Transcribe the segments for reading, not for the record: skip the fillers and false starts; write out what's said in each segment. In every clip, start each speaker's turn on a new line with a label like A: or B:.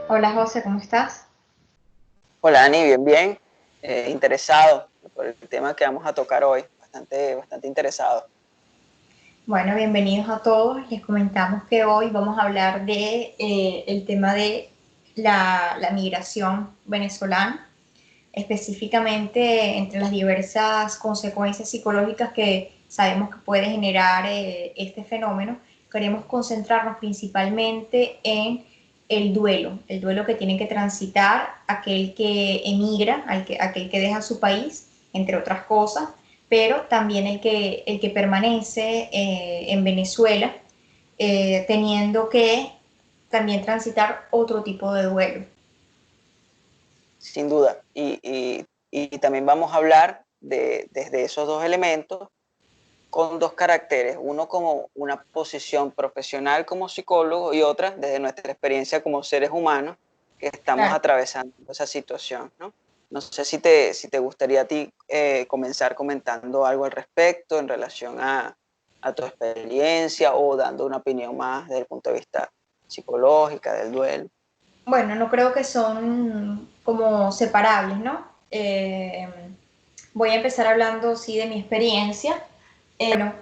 A: Hola José, ¿cómo estás?
B: Hola Ani, bien, bien. Interesado por el tema que vamos a tocar hoy. Bastante interesado.
A: Bueno, bienvenidos a todos. Les comentamos que hoy vamos a hablar de el tema de la migración venezolana, específicamente entre las diversas consecuencias psicológicas que sabemos que puede generar este fenómeno. Queremos concentrarnos principalmente en el duelo que tiene que transitar aquel que emigra, aquel que deja su país, entre otras cosas, pero también el que permanece en Venezuela, teniendo que también transitar otro tipo de duelo.
B: Sin duda. Y también vamos a hablar desde esos dos elementos con dos caracteres. Uno como una posición profesional como psicólogo y otra desde nuestra experiencia como seres humanos que estamos
A: Claro.
B: atravesando esa situación, ¿no? No sé si te gustaría a ti comenzar comentando algo al respecto en relación a tu experiencia o dando una opinión más desde el punto de vista psicológica, del duelo.
A: Bueno, no creo que son como separables, ¿no? Voy a empezar hablando, sí, de mi experiencia. Bueno,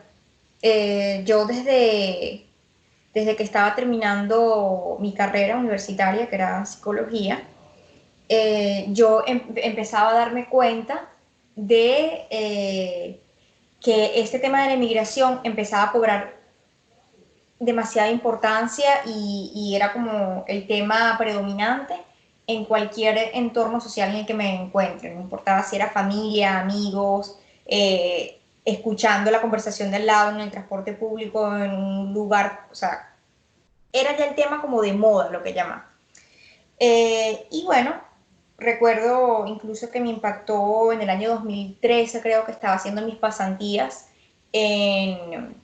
A: yo desde que estaba terminando mi carrera universitaria, que era psicología, yo empezaba a darme cuenta de que este tema de la inmigración empezaba a cobrar demasiada importancia y era como el tema predominante en cualquier entorno social en el que me encuentre, no importaba si era familia, amigos, escuchando la conversación del lado en el transporte público, en un lugar, o sea, era ya el tema como de moda, lo que llaman. Y bueno, recuerdo incluso que me impactó en el año 2013, creo que estaba haciendo mis pasantías en,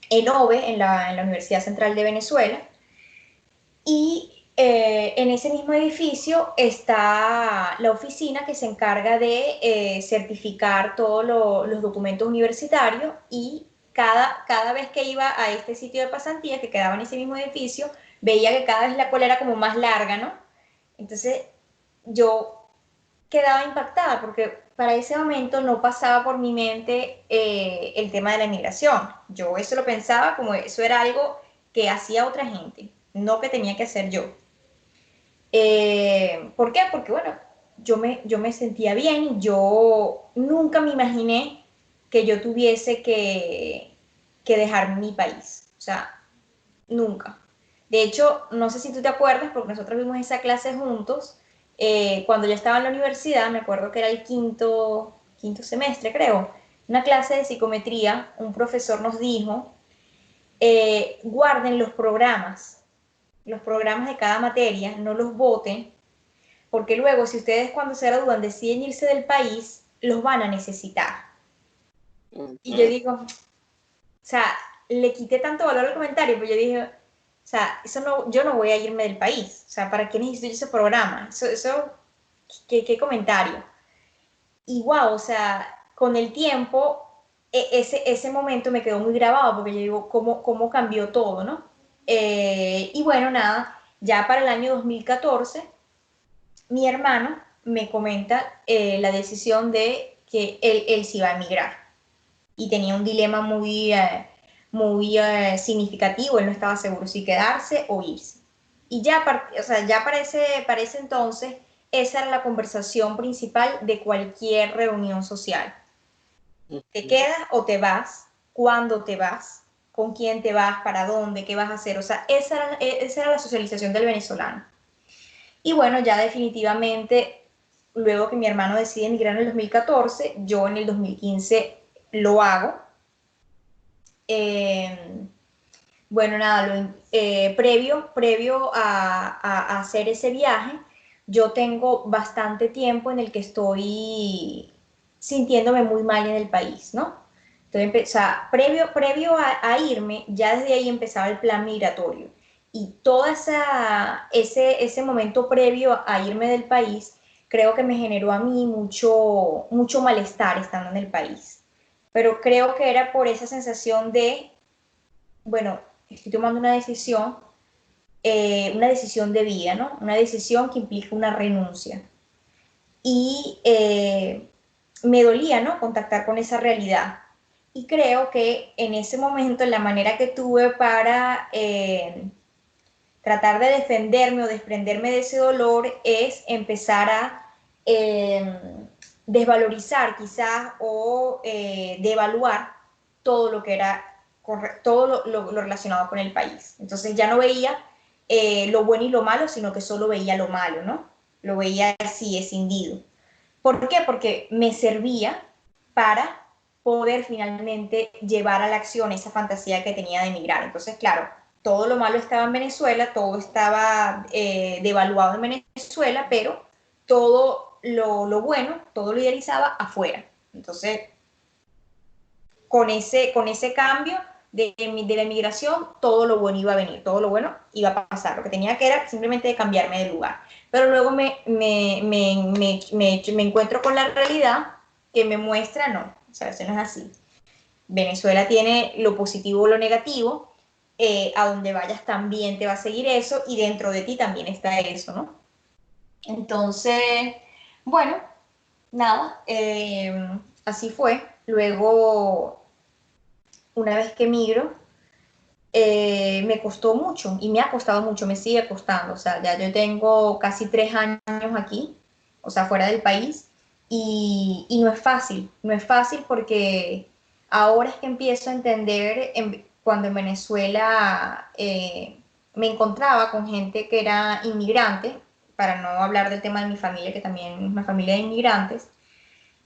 A: en OVE, en la Universidad Central de Venezuela, y en ese mismo edificio está la oficina que se encarga de certificar todos los documentos universitarios y cada vez que iba a este sitio de pasantía que quedaba en ese mismo edificio, veía que cada vez la cola era como más larga, ¿no? Entonces yo quedaba impactada porque para ese momento no pasaba por mi mente el tema de la inmigración. Yo eso lo pensaba como eso era algo que hacía otra gente, no que tenía que hacer yo. ¿Por qué? Porque bueno, yo me sentía bien, yo nunca me imaginé que yo tuviese que dejar mi país, o sea, nunca. De hecho, no sé si tú te acuerdas, porque nosotros vimos esa clase juntos, cuando yo estaba en la universidad, me acuerdo que era el quinto semestre, creo, una clase de psicometría, un profesor nos dijo, guarden los programas de cada materia, no los voten, porque luego si ustedes cuando se gradúan deciden irse del país, los van a necesitar. Y yo
B: Ujú.
A: digo, o sea, le quité tanto valor al comentario, pero yo dije, o sea, eso no, yo no voy a irme del país, o sea, ¿para qué necesito yo ese programa? ¿Qué comentario? Y wow, o sea, con el tiempo, ese momento me quedó muy grabado, porque yo digo, ¿cómo cambió todo, no? Y bueno, nada, ya para el año 2014 mi hermano me comenta la decisión de que él se iba a emigrar y tenía un dilema muy significativo, él no estaba seguro si quedarse o irse. Y ya, o sea, ya para ese entonces esa era la conversación principal de cualquier reunión social. ¿Te
B: Ujú.
A: quedas o te vas? ¿Cuándo te vas? ¿Con quién te vas? ¿Para dónde? ¿Qué vas a hacer? O sea, esa era la socialización del venezolano. Y bueno, ya definitivamente, luego que mi hermano decide emigrar en el 2014, yo en el 2015 lo hago. Eh, bueno, nada, previo a hacer ese viaje, yo tengo bastante tiempo en el que estoy sintiéndome muy mal en el país, ¿no? Entonces, o sea, previo a irme, ya desde ahí empezaba el plan migratorio. Y todo ese momento previo a irme del país, creo que me generó a mí mucho malestar estando en el país. Pero creo que era por esa sensación de bueno, estoy tomando una decisión, una decisión de vida, ¿no? Una decisión que implica una renuncia. Y me dolía, ¿no? Contactar con esa realidad. Y creo que en ese momento la manera que tuve para tratar de defenderme o desprenderme de ese dolor es empezar a desvalorizar quizás o devaluar todo lo que era todo lo relacionado con el país. Entonces ya no veía lo bueno y lo malo, sino que solo veía lo malo, ¿no? Lo veía así, escindido. ¿Por qué? Porque me servía para poder finalmente llevar a la acción esa fantasía que tenía de emigrar. Entonces, claro, todo lo malo estaba en Venezuela, todo estaba devaluado en Venezuela, pero todo lo bueno, todo lo idealizaba afuera. Entonces, con ese cambio de la emigración, todo lo bueno iba a venir, todo lo bueno iba a pasar. Lo que tenía que era simplemente de cambiarme de lugar. Pero luego me encuentro con la realidad que me muestra, no, o sea, eso no es así. Venezuela tiene lo positivo, lo negativo, a donde vayas también te va a seguir eso y dentro de ti también está eso, ¿no? Entonces, bueno, nada, así fue. Luego, una vez que migro, me costó mucho y me ha costado mucho, me sigue costando. O sea, ya yo tengo casi 3 años aquí, o sea, fuera del país, y no es fácil, no es fácil porque ahora es que empiezo a entender cuando en Venezuela me encontraba con gente que era inmigrante, para no hablar del tema de mi familia, que también es una familia de inmigrantes,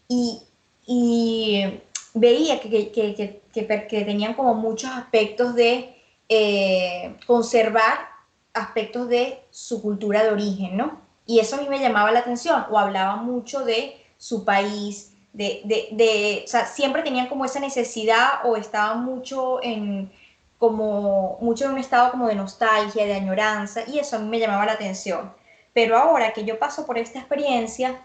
A: y, y veía que tenían como muchos aspectos de conservar aspectos de su cultura de origen, ¿no? Y eso a mí me llamaba la atención, o hablaba mucho de su país, o sea, siempre tenían como esa necesidad o estaban mucho mucho en un estado como de nostalgia, de añoranza, y eso a mí me llamaba la atención. Pero ahora que yo paso por esta experiencia,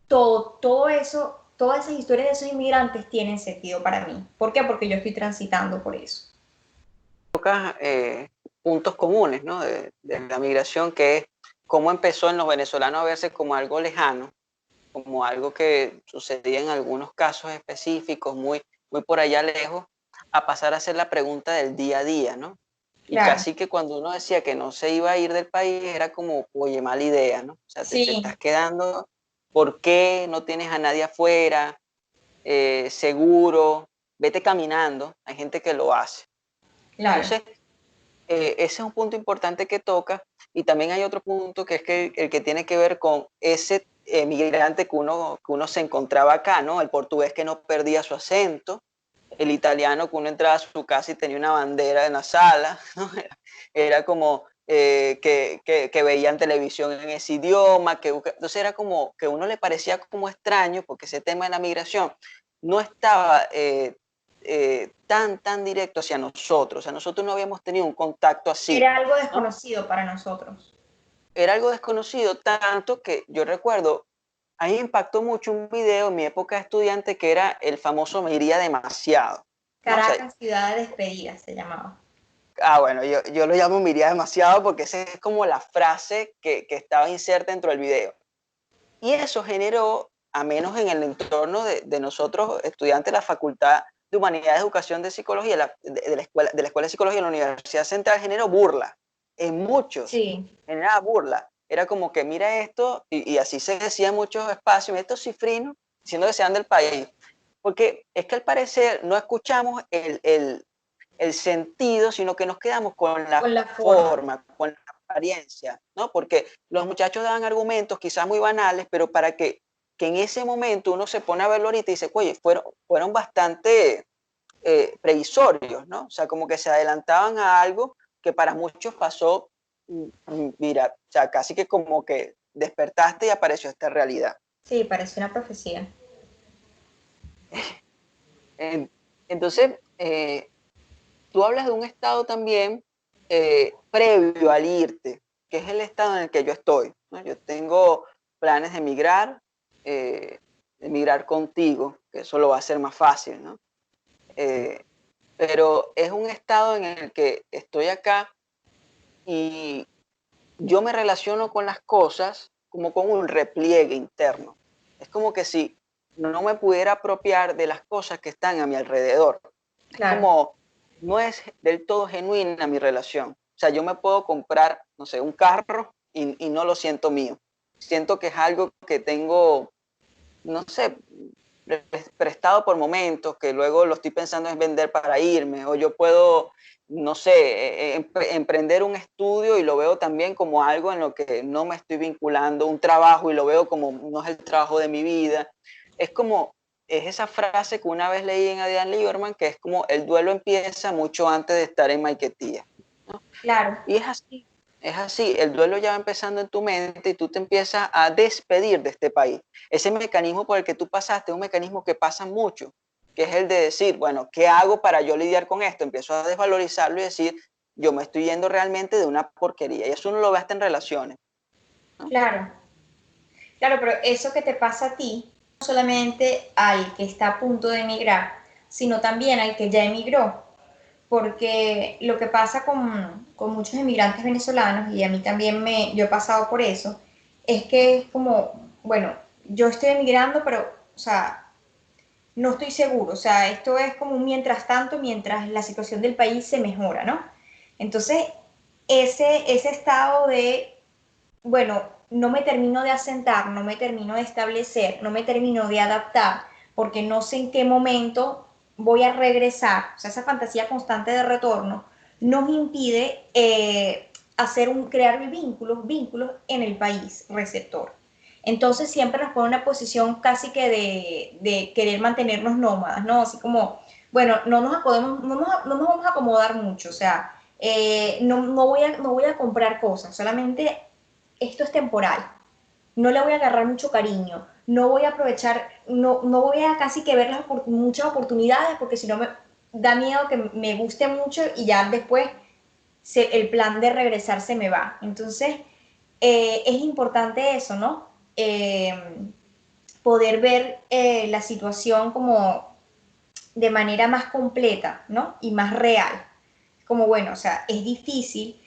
A: todo eso, todas esas historias de esos inmigrantes tienen sentido para mí. ¿Por qué? Porque yo estoy transitando por eso.
B: Puntos comunes, ¿no? De la migración, que es cómo empezó en los venezolanos a verse como algo lejano, como algo que sucedía en algunos casos específicos, muy por allá lejos, a pasar a ser la pregunta del día a día, ¿no? Y
A: Claro.
B: casi que cuando uno decía que no se iba a ir del país, era como, oye, mala idea, ¿no? O sea, te estás
A: Sí,
B: quedando, ¿por qué no tienes a nadie afuera? Seguro, vete caminando, hay gente que lo hace.
A: claro.
B: Entonces, ese es un punto importante que toca, y también hay otro punto que es que el que tiene que ver con ese migrante que uno se encontraba acá, ¿no? El portugués que no perdía su acento, el italiano que uno entraba a su casa y tenía una bandera en la sala, ¿no? Era como que veían televisión en ese idioma, entonces era como que a uno le parecía como extraño porque ese tema de la migración no estaba tan directo hacia nosotros. O sea, nosotros no habíamos tenido un contacto así,
A: Era algo
B: ¿no?
A: desconocido para nosotros.
B: Era algo desconocido, tanto que yo recuerdo, a mí me impactó mucho un video en mi época de estudiante que era el famoso Me iría demasiado, ¿no? O sea,
A: Caracas, ciudad de despedida, se llamaba.
B: bueno, yo lo llamo Me iría demasiado porque esa es como la frase que estaba inserta dentro del video. Y eso generó, a menos en el entorno de nosotros, estudiantes de la Facultad de Humanidades, Educación de Psicología, de la Escuela de Psicología de la Universidad Central, generó burla. En muchos,
A: Sí,
B: generaba burla. Era como que mira esto, y así se decía en muchos espacios, mira estos cifrinos diciendo que sean del país. Porque es que al parecer no escuchamos el sentido, sino que nos quedamos con la
A: con la forma.
B: forma, con la apariencia, ¿no? Porque los muchachos daban argumentos quizás muy banales, pero para que en ese momento uno se pone a verlo ahorita y dice, oye, fueron bastante previsorios, ¿no? O sea, como que se adelantaban a algo que para muchos pasó, mira, o sea, casi que como que despertaste y apareció esta realidad.
A: Sí, parece una profecía.
B: Entonces, tú hablas de un estado también previo al irte, que es el estado en el que yo estoy, ¿no? Yo tengo planes de migrar contigo, que eso lo va a hacer más fácil, ¿no? Eh, pero es un estado en el que estoy acá y yo me relaciono con las cosas como con un repliegue interno. Es como que si no me pudiera apropiar de las cosas que están a mi alrededor. Es
A: Claro,
B: como, no es del todo genuina mi relación. O sea, yo me puedo comprar, no sé, un carro y no lo siento mío. Siento que es algo que tengo, no sé, prestado por momentos, que luego lo estoy pensando en vender para irme, o yo puedo, no sé, emprender un estudio y lo veo también como algo en lo que no me estoy vinculando, un trabajo y lo veo como no es el trabajo de mi vida. Es como, es esa frase que una vez leí en Adrian Lieberman, que es como el duelo empieza mucho antes de estar en Maiquetía, ¿no?
A: claro,
B: Y es así, el duelo ya va empezando en tu mente y tú te empiezas a despedir de este país. Ese mecanismo por el que tú pasaste es un mecanismo que pasa mucho, que es el de decir, bueno, ¿qué hago para yo lidiar con esto? Empiezo a desvalorizarlo y decir, yo me estoy yendo realmente de una porquería. Y eso uno lo ve hasta en relaciones, ¿no?
A: claro. Claro, pero eso que te pasa a ti, no solamente al que está a punto de emigrar, sino también al que ya emigró. Porque lo que pasa con muchos emigrantes venezolanos, y a mí también yo he pasado por eso, es que es como, bueno, yo estoy emigrando, pero, o sea, no estoy seguro. O sea, esto es como un mientras tanto, mientras la situación del país se mejora, ¿no? Entonces, ese estado de bueno, no me termino de asentar, no me termino de establecer, no me termino de adaptar, porque no sé en qué momento voy a regresar. O sea, esa fantasía constante de retorno no me impide crear vínculos en el país receptor. Entonces siempre nos pone una posición casi que de querer mantenernos nómadas, ¿no? Así como, bueno, no nos vamos a acomodar mucho, o sea, no voy a comprar cosas, solamente esto es temporal, no le voy a agarrar mucho cariño, no voy a aprovechar, no voy a casi que ver muchas oportunidades porque si no me da miedo que me guste mucho y ya después el plan de regresar se me va. Entonces, es importante eso, ¿no? Poder ver la situación como de manera más completa, ¿no? Y más real. Como bueno, o sea, es difícil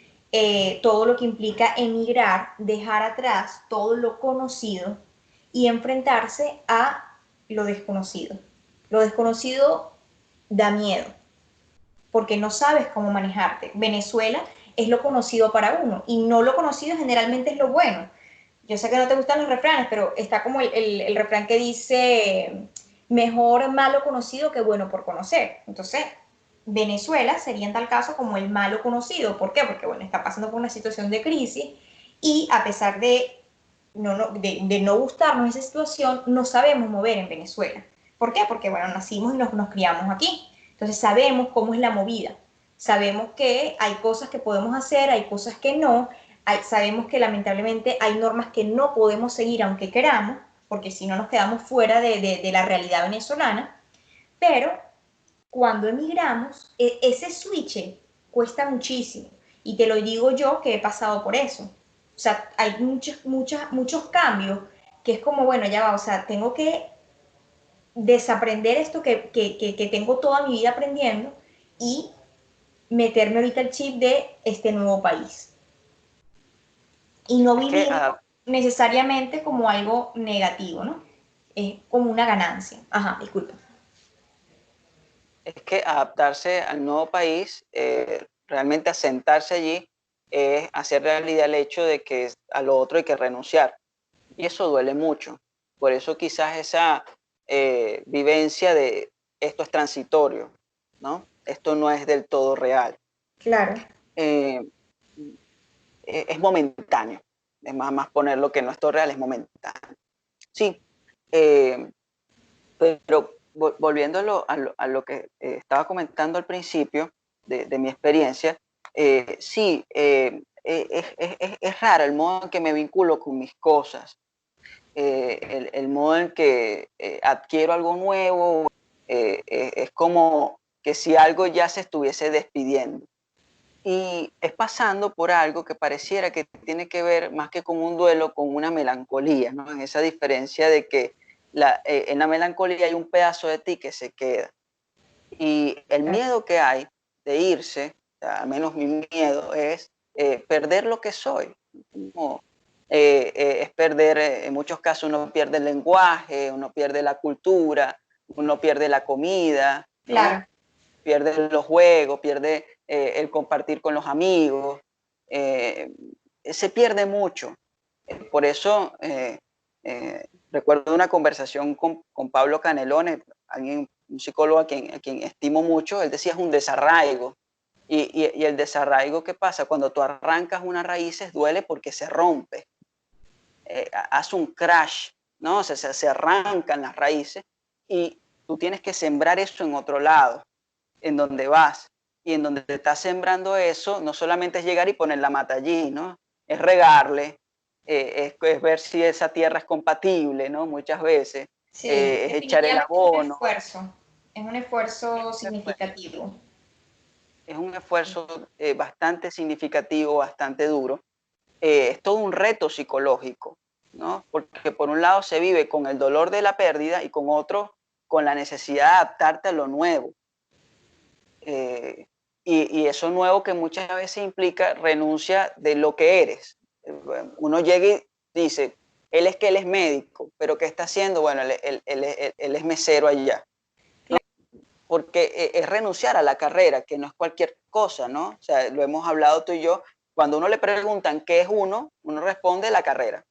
A: todo lo que implica emigrar, dejar atrás todo lo conocido y enfrentarse a lo desconocido. Lo desconocido da miedo, porque no sabes cómo manejarte. Venezuela es lo conocido para uno y no lo conocido generalmente es lo bueno. Yo sé que no te gustan los refranes, pero está como el refrán que dice, mejor malo conocido que bueno por conocer. Entonces, Venezuela sería en tal caso como el malo conocido. ¿Por qué? Porque, bueno, está pasando por una situación de crisis y a pesar de no gustarnos esa situación, no sabemos mover en Venezuela. ¿Por qué? Porque, bueno, nacimos y nos criamos aquí. Entonces sabemos cómo es la movida. Sabemos que hay cosas que podemos hacer, hay cosas que no. Sabemos que lamentablemente hay normas que no podemos seguir aunque queramos, porque si no nos quedamos fuera de la realidad venezolana. Pero cuando emigramos, ese switch cuesta muchísimo. Y te lo digo yo que he pasado por eso. O sea, hay muchos cambios que es como, bueno, ya va, o sea, tengo que desaprender esto que tengo toda mi vida aprendiendo y meterme ahorita el chip de este nuevo país. Y no
B: Es que,
A: vivirlo necesariamente como algo negativo, ¿no? Es como una ganancia. Ajá, disculpa.
B: es que adaptarse al nuevo país, realmente asentarse allí, es hacer realidad el hecho de que a lo otro hay que renunciar. Y eso duele mucho. Por eso quizás esa vivencia de esto es transitorio, ¿no? Esto no es del todo real.
A: Claro,
B: Eh, es momentáneo. Es más ponerlo que no es todo real, es momentáneo. Sí, eh, pero volviendo a lo que estaba comentando al principio de mi experiencia, sí, es raro el modo en que me vinculo con mis cosas, el modo en que adquiero algo nuevo, es como que si algo ya se estuviese despidiendo. Y es pasando por algo que pareciera que tiene que ver más que con un duelo, con una melancolía, ¿no? En esa diferencia de que en la melancolía hay un pedazo de ti que se queda. Y el
A: claro,
B: miedo que hay de irse, o sea, al menos mi miedo es perder lo que soy. Como, es perder, en muchos casos uno pierde el lenguaje, uno pierde la cultura, uno pierde la comida, ¿no?
A: Claro.
B: Pierde los juegos, pierde el compartir con los amigos, se pierde mucho. Por eso recuerdo una conversación con Pablo Canelones, un psicólogo a quien estimo mucho. Él decía es un desarraigo. Y el desarraigo, ¿qué pasa? Cuando tú arrancas unas raíces duele porque se rompe, hace un crash, ¿no? Se arrancan las raíces y tú tienes que sembrar eso en otro lado, en donde vas. Y en donde te estás sembrando eso, no solamente es llegar y poner la mata allí, ¿no? Es regarle, es ver si esa tierra es compatible, ¿no? Muchas veces,
A: Sí,
B: es echar el
A: definitivamente
B: abono.
A: es un esfuerzo significativo.
B: Es un esfuerzo bastante significativo, bastante duro. Es todo un reto psicológico, ¿no? Porque por un lado se vive con el dolor de la pérdida y con otro con la necesidad de adaptarte a lo nuevo. Y eso nuevo que muchas veces implica renuncia de lo que eres. Uno llega y dice, él es médico, pero ¿qué está haciendo? Bueno, él es mesero allá. Porque es renunciar a la carrera, que no es cualquier cosa, ¿no? O sea, lo hemos hablado tú y yo. Cuando uno le preguntan qué es uno responde la carrera.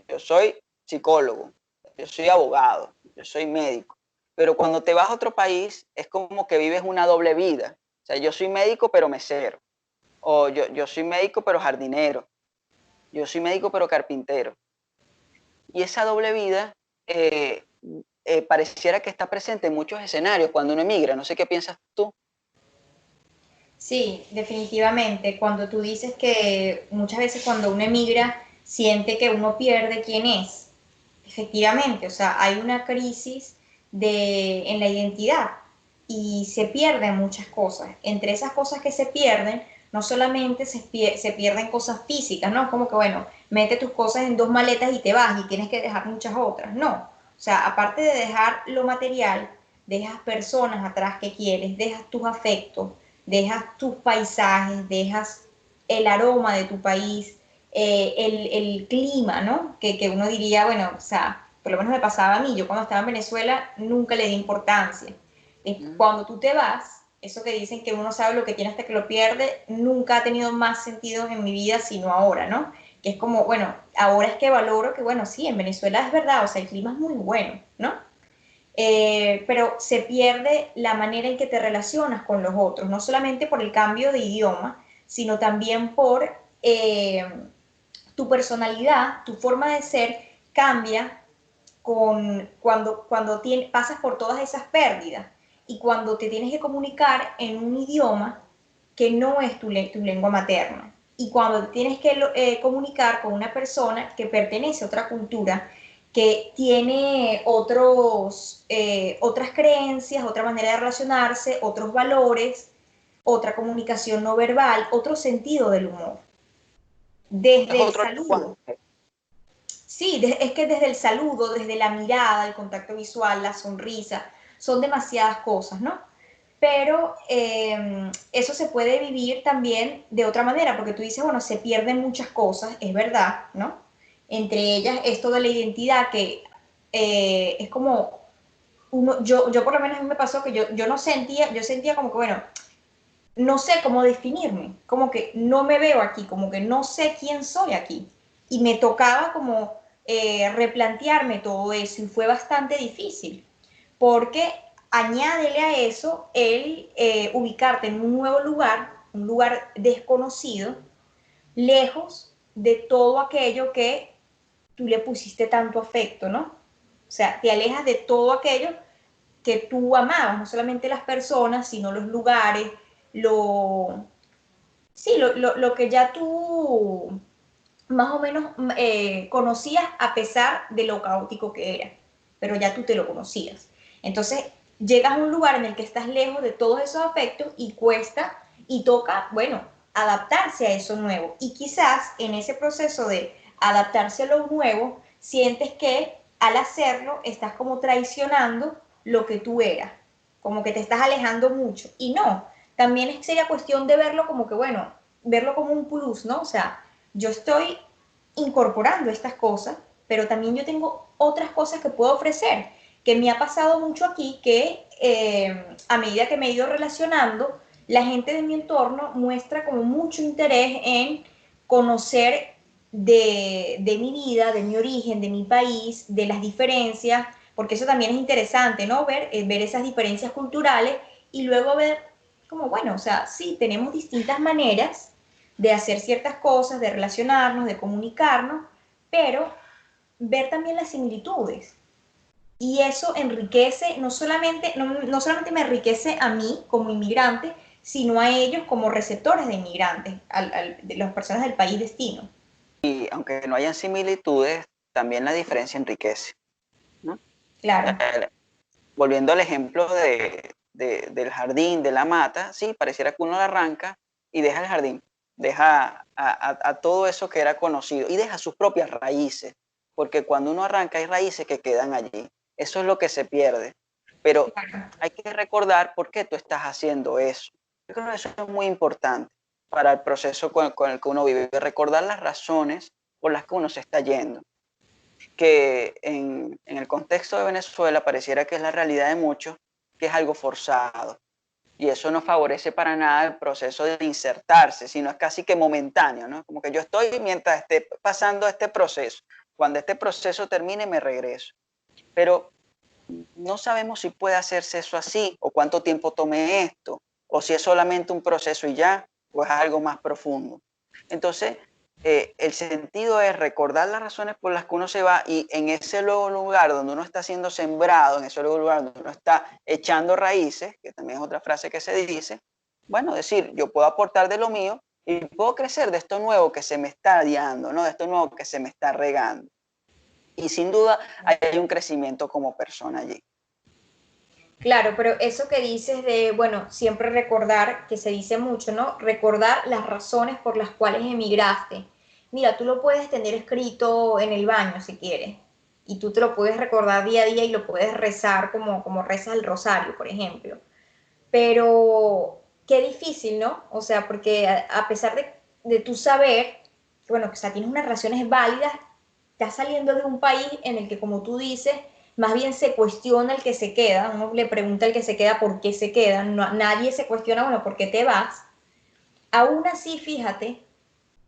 B: Yo soy psicólogo, yo soy abogado, yo soy médico. Pero cuando te vas a otro país, es como que vives una doble vida. O sea, yo soy médico, pero mesero. O yo soy médico, pero jardinero. Yo soy médico, pero carpintero. Y esa doble vida pareciera que está presente en muchos escenarios cuando uno emigra. No sé qué piensas tú.
A: Sí, definitivamente. Cuando tú dices que muchas veces cuando uno emigra siente que uno pierde quién es, efectivamente, o sea, hay una crisis en la identidad y se pierden muchas cosas. Entre esas cosas que se pierden, no solamente se pierden cosas físicas, ¿no? Como que, bueno, mete tus cosas en dos maletas y te vas y tienes que dejar muchas otras. No, o sea, aparte de dejar lo material, dejas personas atrás que quieres, dejas tus afectos, dejas tus paisajes, dejas el aroma de tu país, el clima, ¿no? Que uno diría, bueno, o sea, por lo menos me pasaba a mí, yo cuando estaba en Venezuela nunca le di importancia. Cuando tú te vas, eso que dicen que uno sabe lo que tiene hasta que lo pierde, nunca ha tenido más sentido en mi vida sino ahora, ¿no? Que es como, bueno, ahora es que valoro que, bueno, sí, en Venezuela es verdad, o sea, el clima es muy bueno, ¿no? Pero se pierde la manera en que te relacionas con los otros, no solamente por el cambio de idioma, sino también por tu personalidad, tu forma de ser cambia cuando pasas por todas esas pérdidas y cuando te tienes que comunicar en un idioma que no es tu lengua materna y cuando te tienes que comunicar con una persona que pertenece a otra cultura, que tiene otras creencias, otra manera de relacionarse, otros valores, otra comunicación no verbal, otro sentido del humor.
B: Es
A: Desde el
B: otro
A: saludo.
B: lenguaje.
A: Sí, es que desde el saludo, desde la mirada, el contacto visual, la sonrisa, son demasiadas cosas, ¿no? Pero eso se puede vivir también de otra manera, porque tú dices, bueno, se pierden muchas cosas, es verdad, ¿no? Entre ellas esto de la identidad, que es como, yo por lo menos a mí me pasó que yo no sentía, yo sentía como que, bueno, no sé cómo definirme, como que no me veo aquí, como que no sé quién soy aquí. Y me tocaba como replantearme todo eso y fue bastante difícil, porque añádele a eso el ubicarte en un lugar desconocido, lejos de todo aquello que tú le pusiste tanto afecto, ¿no? O sea, te alejas de todo aquello que tú amabas, no solamente las personas, sino los lugares, lo, sí, lo que ya tú más o menos conocías a pesar de lo caótico que era, pero ya tú te lo conocías. Entonces, llegas a un lugar en el que estás lejos de todos esos afectos y cuesta y toca, bueno, adaptarse a eso nuevo. Y quizás en ese proceso de adaptarse a lo nuevo, sientes que al hacerlo estás como traicionando lo que tú eras, como que te estás alejando mucho. Y no, también sería cuestión de verlo como que, bueno, verlo como un plus, ¿no? O sea, yo estoy incorporando estas cosas, pero también yo tengo otras cosas que puedo ofrecer, que me ha pasado mucho aquí, que a medida que me he ido relacionando, la gente de mi entorno muestra como mucho interés en conocer de mi vida, de mi origen, de mi país, de las diferencias, porque eso también es interesante, ¿no? Ver esas diferencias culturales y luego ver como, bueno, o sea, sí, tenemos distintas maneras de hacer ciertas cosas, de relacionarnos, de comunicarnos, pero ver también las similitudes. Y eso enriquece, no solamente me enriquece a mí como inmigrante, sino a ellos como receptores de inmigrantes, de las personas del país destino.
B: Y aunque no hayan similitudes, también la diferencia enriquece, ¿no?
A: Claro.
B: Volviendo al ejemplo del jardín, de la mata, sí, pareciera que uno la arranca y deja el jardín, deja a todo eso que era conocido y deja sus propias raíces, porque cuando uno arranca hay raíces que quedan allí. Eso es lo que se pierde. Pero
A: Claro.
B: hay que recordar por qué tú estás haciendo eso. Yo creo que eso es muy importante para el proceso con el que uno vive, recordar las razones por las que uno se está yendo, que en el contexto de Venezuela pareciera que es la realidad de muchos, que es algo forzado. Y eso no favorece para nada el proceso de insertarse, sino es casi que momentáneo, ¿no? Como que yo estoy mientras esté pasando este proceso. Cuando este proceso termine, me regreso. Pero no sabemos si puede hacerse eso así, o cuánto tiempo tome esto, o si es solamente un proceso y ya, o es algo más profundo. Entonces, el sentido es recordar las razones por las que uno se va y en ese luego lugar donde uno está siendo sembrado, en ese luego lugar donde uno está echando raíces, que también es otra frase que se dice, bueno, decir, yo puedo aportar de lo mío y puedo crecer de esto nuevo que se me está guiando, ¿no? De esto nuevo que se me está regando. Y sin duda hay un crecimiento como persona allí.
A: Claro, pero eso que dices de, bueno, siempre recordar, que se dice mucho, ¿no? Recordar las razones por las cuales emigraste. Mira, tú lo puedes tener escrito en el baño si quieres, y tú te lo puedes recordar día a día y lo puedes rezar como rezas el rosario, por ejemplo. Pero qué difícil, ¿no? O sea, porque a pesar de tu saber, bueno, que o sea, tienes unas razones válidas, estás saliendo de un país en el que, como tú dices, más bien se cuestiona el que se queda, uno le pregunta al que se queda por qué se queda, no, nadie se cuestiona, bueno, ¿por qué te vas? Aún así, fíjate,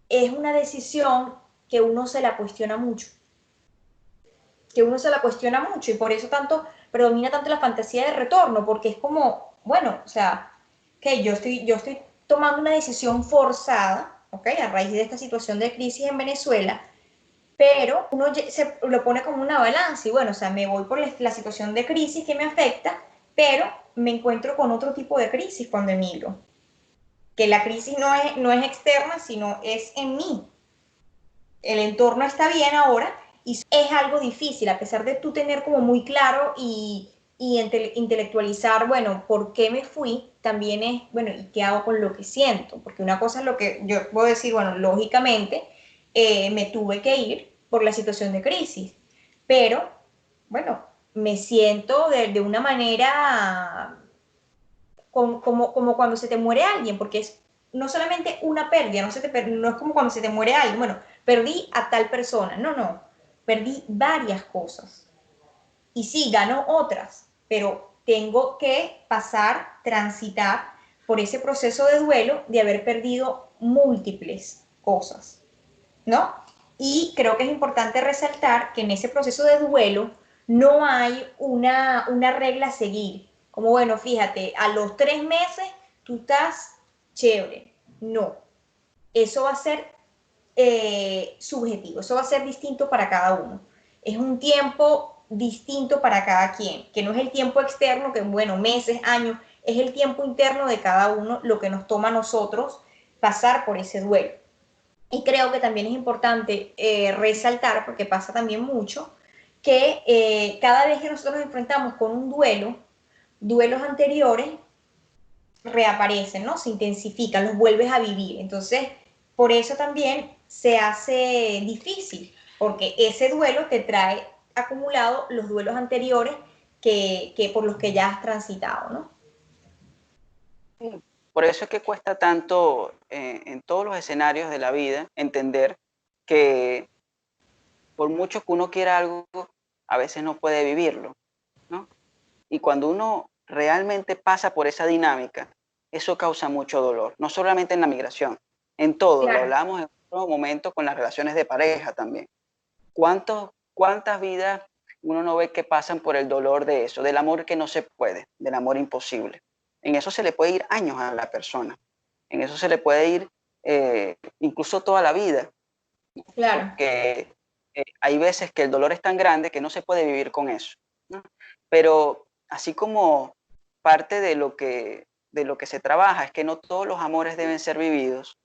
A: es una decisión que uno se la cuestiona mucho, que uno se la cuestiona mucho y por eso tanto predomina tanto la fantasía de retorno, porque es como, bueno, o sea, que yo estoy tomando una decisión forzada, ¿ok? A raíz de esta situación de crisis en Venezuela, pero uno se lo pone como una balanza y bueno, o sea, me voy por la situación de crisis que me afecta, pero me encuentro con otro tipo de crisis cuando emigro, que la crisis no es externa, sino es en mí. El entorno está bien ahora y es algo difícil, a pesar de tú tener como muy claro y intelectualizar, bueno, ¿por qué me fui? También es, bueno, ¿y qué hago con lo que siento? Porque una cosa es lo que yo puedo decir, bueno, lógicamente me tuve que ir por la situación de crisis, pero, bueno, me siento de una manera como cuando se te muere alguien, porque es no solamente una pérdida, no es como cuando se te muere alguien, bueno, perdí a tal persona, no, perdí varias cosas. Y sí, gano otras, pero tengo que transitar por ese proceso de duelo de haber perdido múltiples cosas, ¿no? Y creo que es importante resaltar que en ese proceso de duelo no hay una regla a seguir. Como, bueno, fíjate, a los 3 meses tú estás chévere. No, eso va a ser subjetivo, eso va a ser distinto para cada uno. Es un tiempo distinto para cada quien, que no es el tiempo externo, que bueno, meses, años, es el tiempo interno de cada uno lo que nos toma a nosotros pasar por ese duelo. Y creo que también es importante resaltar, porque pasa también mucho, que cada vez que nosotros nos enfrentamos con un duelo, duelos anteriores reaparecen, ¿no? Se intensifican, los vuelves a vivir. Entonces, por eso también se hace difícil, porque ese duelo te trae acumulado los duelos anteriores que por los que ya has transitado, ¿no?
B: Por eso es que cuesta tanto en todos los escenarios de la vida entender que por mucho que uno quiera algo, a veces no puede vivirlo, ¿no? Y cuando uno realmente pasa por esa dinámica, eso causa mucho dolor, no solamente en la migración, en todo. Lo
A: Claro,
B: hablamos en otro momento con las relaciones de pareja también. ¿Cuántas vidas uno no ve que pasan por el dolor de eso, del amor que no se puede, del amor imposible? En eso se le puede ir años a la persona, en eso se le puede ir incluso toda la vida,
A: claro,
B: porque hay veces que el dolor es tan grande que no se puede vivir con eso, ¿no? Pero así como parte de lo que se trabaja es que no todos los amores deben ser vividos,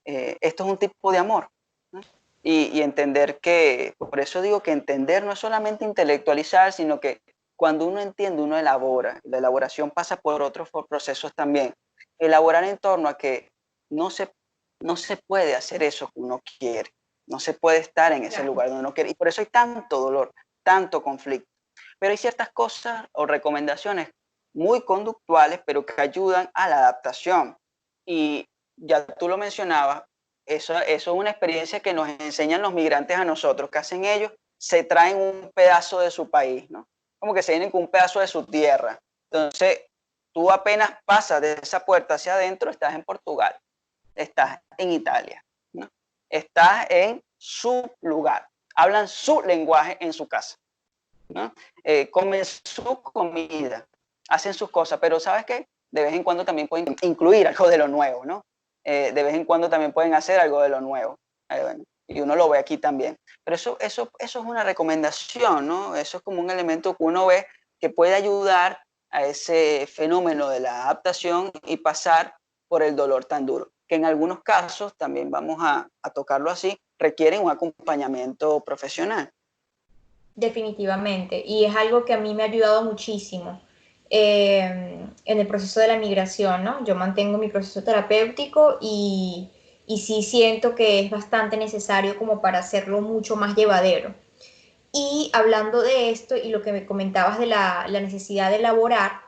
B: esto es un tipo de amor, ¿no? Y entender que, por eso digo que entender no es solamente intelectualizar, sino que cuando uno entiende, uno elabora. La elaboración pasa por otros procesos también. Elaborar en torno a que no se, no se puede hacer eso que uno quiere, no se puede estar en ese
A: claro.
B: lugar donde uno quiere. Y por eso hay tanto dolor, tanto conflicto. Pero hay ciertas cosas o recomendaciones muy conductuales, pero que ayudan a la adaptación. Y ya tú lo mencionabas, eso es una experiencia que nos enseñan los migrantes a nosotros. ¿Qué hacen ellos? Se traen un pedazo de su país, ¿no? Como que se vienen con un pedazo de su tierra. Entonces, tú apenas pasas de esa puerta hacia adentro, estás en Portugal, estás en Italia, ¿no? Estás en su lugar. Hablan su lenguaje en su casa, ¿no? Comen su comida, hacen sus cosas, pero ¿sabes qué? De vez en cuando también pueden incluir algo de lo nuevo, ¿no? De vez en cuando también pueden hacer algo de lo nuevo. Bueno, y uno lo ve aquí también. Pero eso es una recomendación, ¿no? Eso es como un elemento que uno ve que puede ayudar a ese fenómeno de la adaptación y pasar por el dolor tan duro, que en algunos casos, también vamos a tocarlo así, requieren un acompañamiento profesional.
A: Definitivamente. Y es algo que a mí me ha ayudado muchísimo en el proceso de la migración, ¿no? Yo mantengo mi proceso terapéutico y sí siento que es bastante necesario como para hacerlo mucho más llevadero. Y hablando de esto y lo que me comentabas de la necesidad de elaborar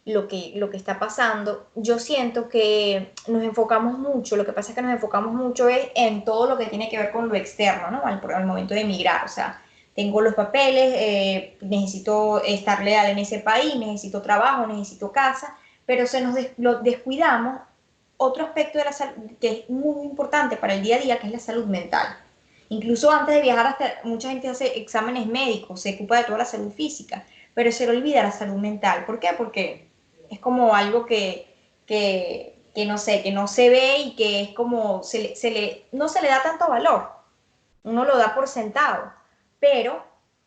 A: lo que está pasando, yo siento que nos enfocamos mucho, lo que pasa es que nos enfocamos mucho es en todo lo que tiene que ver con lo externo, ¿no? Al momento de emigrar, o sea, tengo los papeles, necesito estar leal en ese país, necesito trabajo, necesito casa, pero lo descuidamos otro aspecto de la salud que es muy importante para el día a día, que es la salud mental. Incluso antes de viajar, hasta mucha gente hace exámenes médicos, se ocupa de toda la salud física, pero se le olvida la salud mental. ¿Por qué? Porque es como algo que no sé, que no se ve y que es como, no se le da tanto valor. Uno lo da por sentado, pero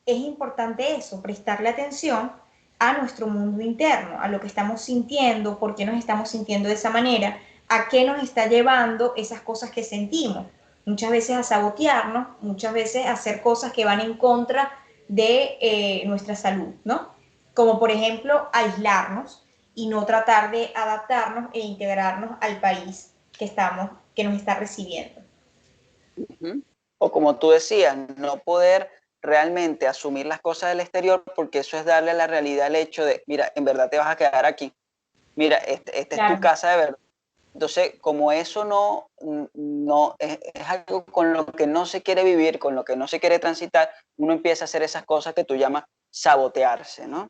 A: es importante eso, prestarle atención a nuestro mundo interno, a lo que estamos sintiendo, por qué nos estamos sintiendo de esa manera, a qué nos está llevando esas cosas que sentimos. Muchas veces a sabotearnos, muchas veces a hacer cosas que van en contra de nuestra salud, ¿no? Como por ejemplo aislarnos y no tratar de adaptarnos e integrarnos al país que nos está recibiendo.
B: Ujú. O como tú decías, no poder realmente asumir las cosas del exterior porque eso es darle a la realidad el hecho de, mira, en verdad te vas a quedar aquí, mira, esta es tu
A: Claro.
B: casa de verdad. Entonces, como eso no es algo con lo que no se quiere vivir, con lo que no se quiere transitar, uno empieza a hacer esas cosas que tú llamas sabotearse, ¿no?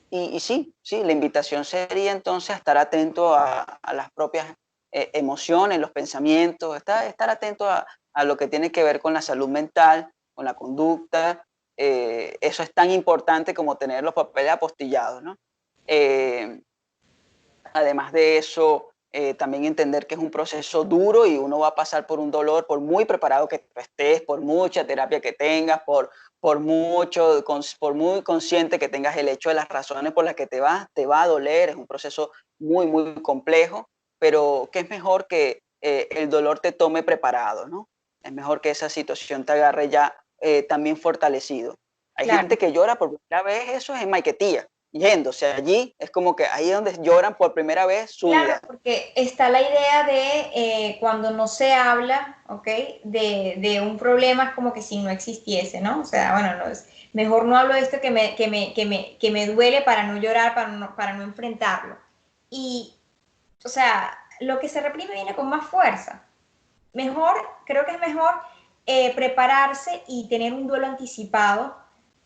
B: Y sí, sí, la invitación sería entonces a estar atento a las propias emociones, los pensamientos, estar atento a lo que tiene que ver con la salud mental, con la conducta. Eso es tan importante como tener los papeles apostillados, ¿no? Eh, Además de eso, también entender que es un proceso duro y uno va a pasar por un dolor, por muy preparado que tú estés, por mucha terapia que tengas, por muy consciente que tengas el hecho de las razones por las que te va a doler. Es un proceso muy, muy complejo, pero que es mejor que el dolor te tome preparado, ¿no? Es mejor que esa situación te agarre ya también fortalecido. Hay
A: Claro.
B: gente que llora por primera vez, eso es en Maiquetía, yéndose allí, es como que ahí es donde lloran por primera vez su
A: Claro,
B: vida.
A: porque está la idea de cuando no se habla, ¿ok? De un problema es como que si no existiese, ¿no? O sea, bueno, no, mejor no hablo de esto que me duele para no llorar, para no enfrentarlo. Y, o sea, lo que se reprime viene con más fuerza. Mejor, creo que es mejor prepararse y tener un duelo anticipado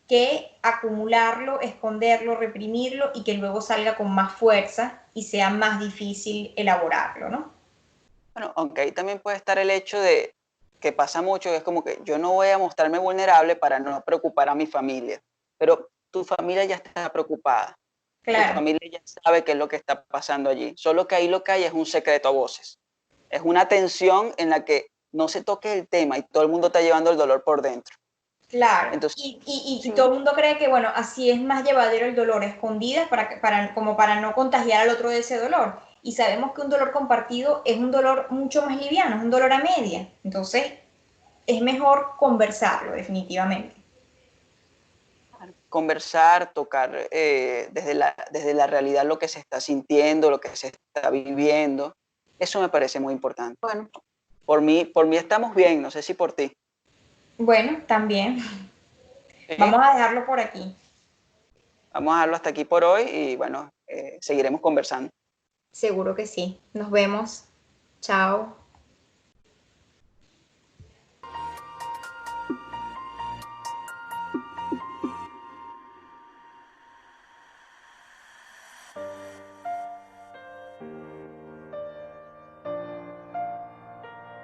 A: que acumularlo, esconderlo, reprimirlo y que luego salga con más fuerza y sea más difícil elaborarlo, ¿no?
B: Bueno, aunque ahí también puede estar el hecho de que pasa mucho, que es como que yo no voy a mostrarme vulnerable para no preocupar a mi familia, pero tu familia ya está preocupada, tu
A: Claro,
B: familia ya sabe qué es lo que está pasando allí, solo que ahí lo que hay es un secreto a voces, es una tensión en la que no se toque el tema y todo el mundo está llevando el dolor por dentro.
A: claro.
B: Entonces,
A: Y todo
B: sí,
A: el mundo cree que, bueno, así es más llevadero el dolor, escondidas, como para no contagiar al otro de ese dolor. Y sabemos que un dolor compartido es un dolor mucho más liviano, es un dolor a media. Entonces, es mejor conversarlo, definitivamente.
B: conversar, tocar desde la realidad lo que se está sintiendo, lo que se está viviendo, eso me parece muy importante. Bueno, por mí estamos bien, no sé si por ti.
A: Bueno, también. Vamos
B: ¿Sí?
A: a dejarlo por aquí.
B: Vamos a dejarlo hasta aquí por hoy y bueno, seguiremos conversando.
A: Seguro que sí. Nos vemos. Chao.